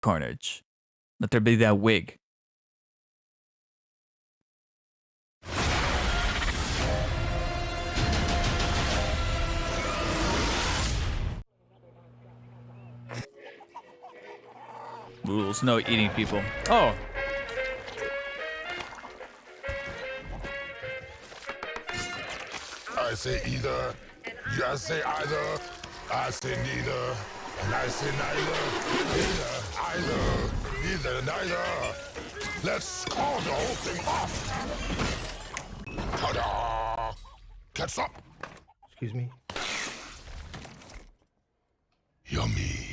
Carnage. Let there be that wig. Rules, no eating people. Oh. I say either. You say either. I say neither. And I say neither. Neither, neither. Let's call the whole thing off. Ta-da! Catch up. Excuse me? Yummy.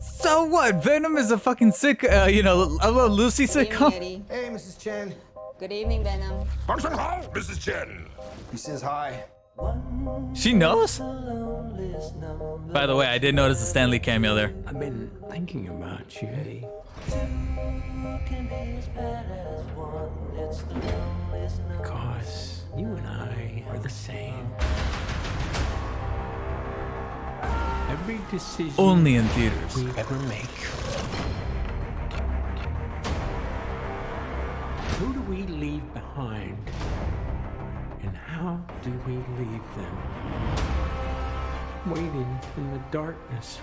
So what? Venom is a fucking sick, a little Lucy sitcom. Hey, Mrs. Chen. Good evening, Venom. Function hall, Mrs. Chen. He says hi. She knows? By the way, I did notice the Stan Lee cameo there. I've been thinking about you, Eddie. Because you and I are the same. Every decision Only in theaters. we ever make. Who do we leave behind? And how do we leave them? Waiting in the darkness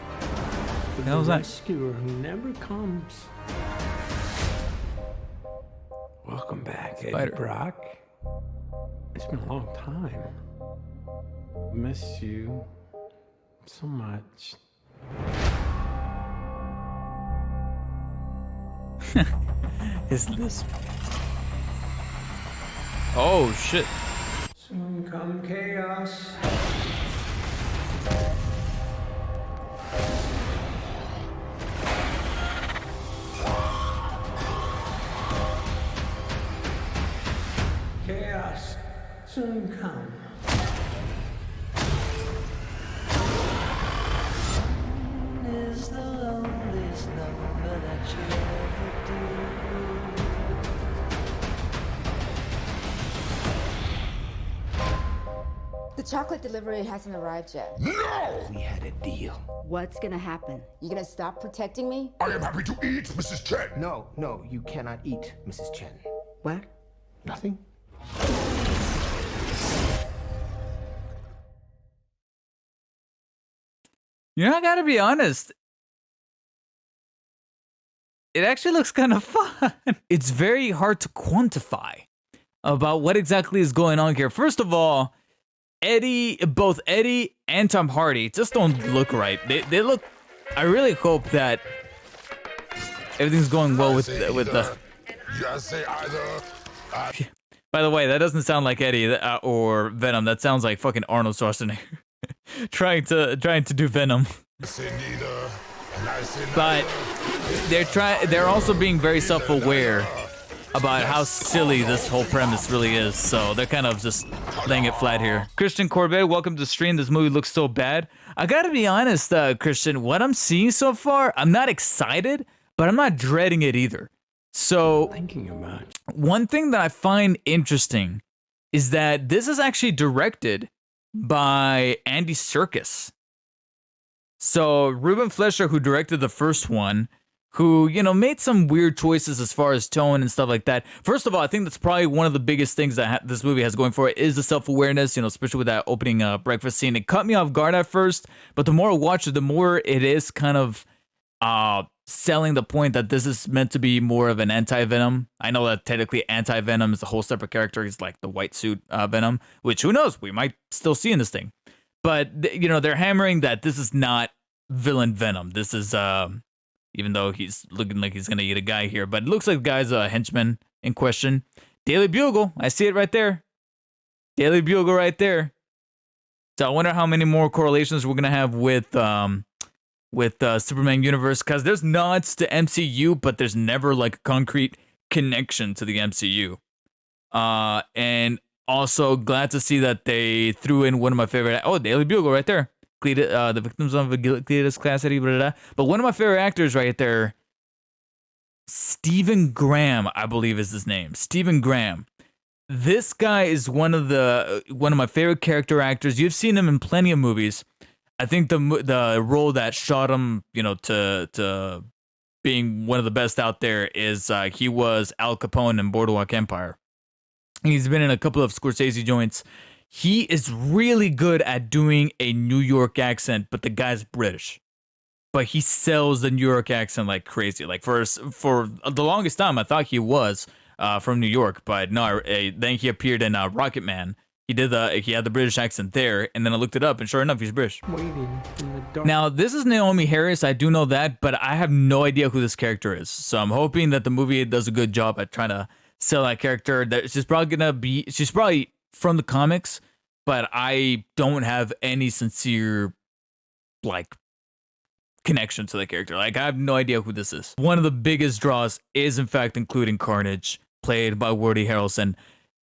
for How's the that? rescuer who never comes. Welcome back, Eddie Spider. Brock. It's been a long time. Miss you so much. His lisp. Oh shit. Soon come chaos. Chaos soon come. Is the loneliest number that you ever The chocolate delivery hasn't arrived yet. No! We had a deal. What's gonna happen? You gonna stop protecting me? I am happy to eat, Mrs. Chen. No, you cannot eat, Mrs. Chen. What? Nothing? I gotta be honest. It actually looks kind of fun. It's very hard to quantify about what exactly is going on here. First of all, both Eddie and Tom Hardy just don't look right. They look. I really hope that everything's going well with the. You say either. By the way, that doesn't sound like Eddie or Venom. That sounds like fucking Arnold Schwarzenegger trying to do Venom. I say neither. And I say But neither. they're also being very self-aware about how silly this whole premise really is. So they're kind of just laying it flat here. Christian Corbett, welcome to the stream. This movie looks so bad. I gotta be honest, Christian, what I'm seeing so far, I'm not excited, but I'm not dreading it either. So Thinking about you. one thing that I find interesting is that this is actually directed by Andy Serkis. So Ruben Fleischer, who directed the first one, who, made some weird choices as far as tone and stuff like that. First of all, I think that's probably one of the biggest things that this movie has going for it is the self-awareness, especially with that opening breakfast scene. It caught me off guard at first, but the more I watch it, the more it is kind of selling the point that this is meant to be more of an anti-Venom. I know that technically anti-Venom is a whole separate character. It's like the white suit Venom, which who knows, we might still see in this thing. But, they're hammering that this is not villain Venom. This is, even though he's looking like he's going to eat a guy here, but it looks like the guy's a henchman in question. Daily Bugle, I see it right there. Daily Bugle right there. So I wonder how many more correlations we're going to have with Superman universe, because there's nods to MCU, but there's never like a concrete connection to the MCU. And also glad to see that they threw in one of my favorite. Oh, Daily Bugle right there. The victims of Cletus Cassidy. Blah, blah, blah. But one of my favorite actors right there, Stephen Graham, I believe is his name. Stephen Graham. This guy is one of my favorite character actors. You've seen him in plenty of movies. I think the role that shot him, to being one of the best out there is he was Al Capone in Boardwalk Empire. He's been in a couple of Scorsese joints. He is really good at doing a New York accent, but the guy's British. But he sells the New York accent like crazy. Like for the longest time, I thought he was from New York, but no. Then he appeared in Rocket Man. He had the British accent there, and then I looked it up, and sure enough, he's British. Waiting in the dark. Now, this is Naomi Harris. I do know that, but I have no idea who this character is. So I'm hoping that the movie does a good job at trying to sell that character. That she's probably from the comics, but I don't have any sincere connection to the character. I have no idea who this is. One of the biggest draws is in fact including Carnage, played by Woody Harrelson.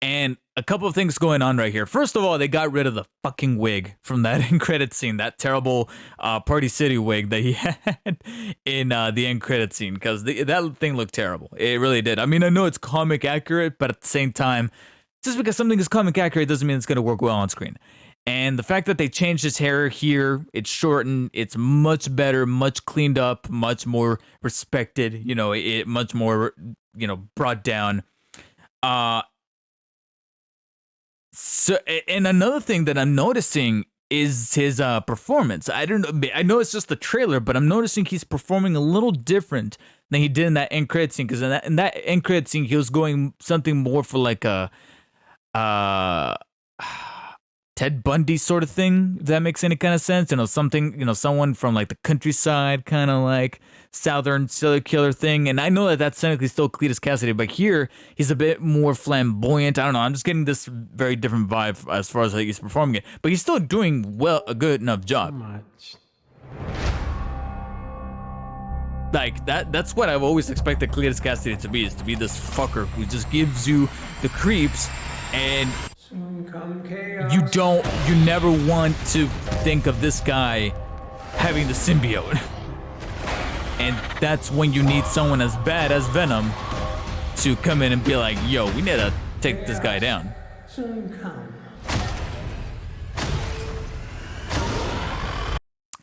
And a couple of things going on right here. First of all, they got rid of the fucking wig from that end credit scene, that terrible Party City wig that he had in the end credit scene, because that thing looked terrible. It really did. I mean, I know it's comic accurate, but at the same time, just because something is comic accurate doesn't mean it's going to work well on screen. And the fact that they changed his hair here, it's shortened, it's much better, much cleaned up, much more respected, much more, brought down. So, and another thing that I'm noticing is his performance. I know it's just the trailer, but I'm noticing he's performing a little different than he did in that end credit scene. Because in that end credit scene, he was going something more for like a Ted Bundy sort of thing, if that makes any kind of sense. Someone from like the countryside, kind of like Southern serial killer thing. And I know that that's technically still Cletus Cassidy, but here he's a bit more flamboyant. I don't know. I'm just getting this very different vibe as far as like he's performing it, but he's still doing a good enough job. Much. Like that's what I've always expected Cletus Cassidy to be, is to be this fucker who just gives you the creeps, and you never want to think of this guy having the symbiote. And that's when you need someone as bad as Venom to come in and be like, yo, we need to take this guy down. Soon come.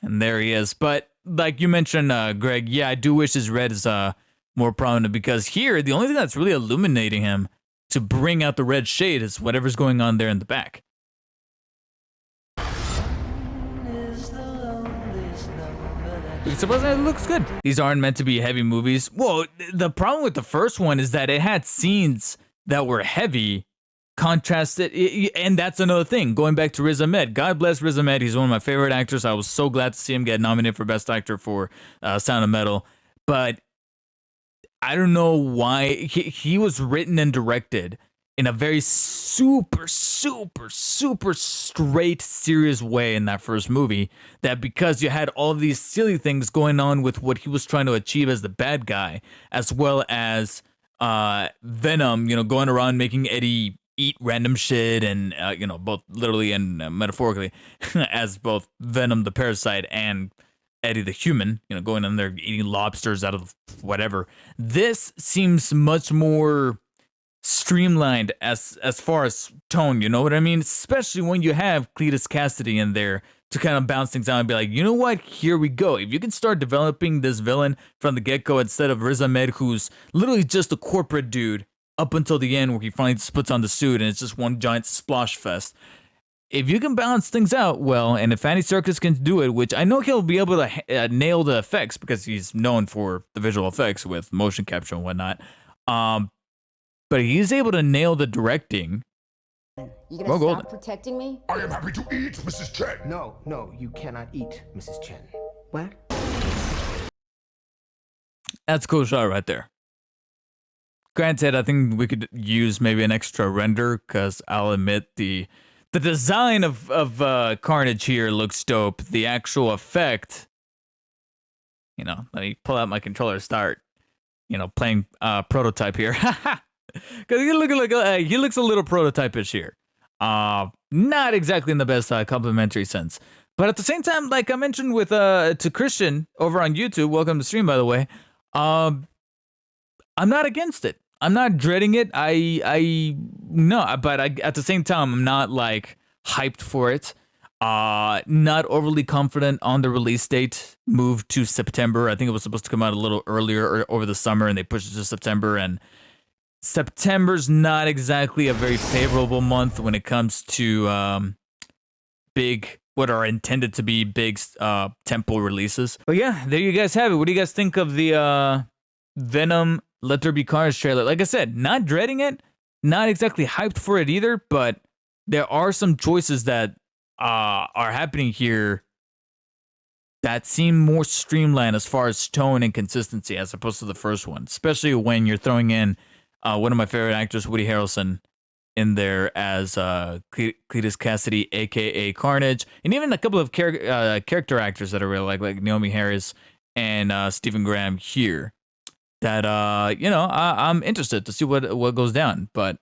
And there he is. But like you mentioned, Greg, yeah, I do wish his red is more prominent, because here, the only thing that's really illuminating him to bring out the red shade is whatever's going on there in the back. Surprisingly, it looks good. These aren't meant to be heavy movies. Well, the problem with the first one is that it had scenes that were heavy, contrasted, and that's another thing. Going back to Riz Ahmed, God bless Riz Ahmed. He's one of my favorite actors. I was so glad to see him get nominated for Best Actor for Sound of Metal. But I don't know why he was written and directed in a very super straight, serious way in that first movie, that because you had all these silly things going on with what he was trying to achieve as the bad guy, as well as Venom, going around making Eddie eat random shit, and both literally and metaphorically, as both Venom the parasite and Eddie the human, going in there eating lobsters out of whatever. This seems much more streamlined as far as tone, you know what I mean? Especially when you have Cletus Cassidy in there to kind of bounce things out and be like, you know what, here we go. If you can start developing this villain from the get-go instead of Riz Ahmed, who's literally just a corporate dude up until the end where he finally just puts on the suit and it's just one giant splosh fest. If you can balance things out well, and if Andy Serkis can do it, which I know he'll be able to nail the effects because he's known for the visual effects with motion capture and whatnot, but he's able to nail the directing. You gonna stop protecting me? I am happy to eat, Mrs. Chen. No, you cannot eat, Mrs. Chen. What? That's a cool shot right there. Granted, I think we could use maybe an extra render, because I'll admit the design of Carnage here looks dope. The actual effect, let me pull out my controller, start, playing prototype here. Because he looks a little prototypish here. Not exactly in the best complimentary sense. But at the same time, like I mentioned with to Christian over on YouTube, welcome to stream, by the way, I'm not against it. I'm not dreading it. No, but at the same time, I'm not like hyped for it. Not overly confident on the release date. Moved to September. I think it was supposed to come out a little earlier or over the summer, and they pushed it to September. And September's not exactly a very favorable month when it comes to what are intended to be big tentpole releases. But yeah, there you guys have it. What do you guys think of the Venom Let There Be Carnage trailer? Like I said, not dreading it, not exactly hyped for it either, but there are some choices that are happening here that seem more streamlined as far as tone and consistency as opposed to the first one, especially when you're throwing in one of my favorite actors, Woody Harrelson, in there as Cletus Cassidy, aka Carnage, and even a couple of character actors that are really like Naomi Harris and Stephen Graham here. That I'm interested to see what goes down, but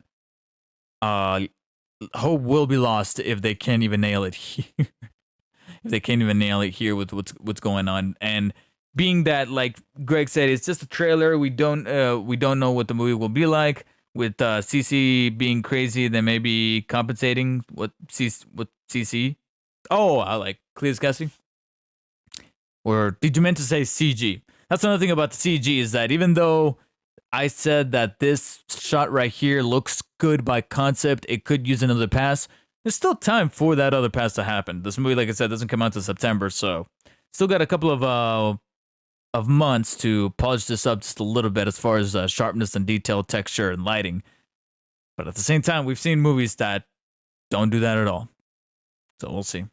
hope will be lost if they can't even nail it here. If they can't even nail it here with what's going on, and being that, like Greg said, it's just a trailer. We don't know what the movie will be like. With CC being crazy, they may be compensating what CC. Oh, I like Cletus Cassidy. Or did you meant to say CG? That's another thing about the CG is that even though I said that this shot right here looks good by concept, it could use another pass. There's still time for that other pass to happen. This movie, like I said, doesn't come out till September, so still got a couple of months to polish this up just a little bit as far as sharpness and detail, texture, and lighting. But at the same time, we've seen movies that don't do that at all. So we'll see.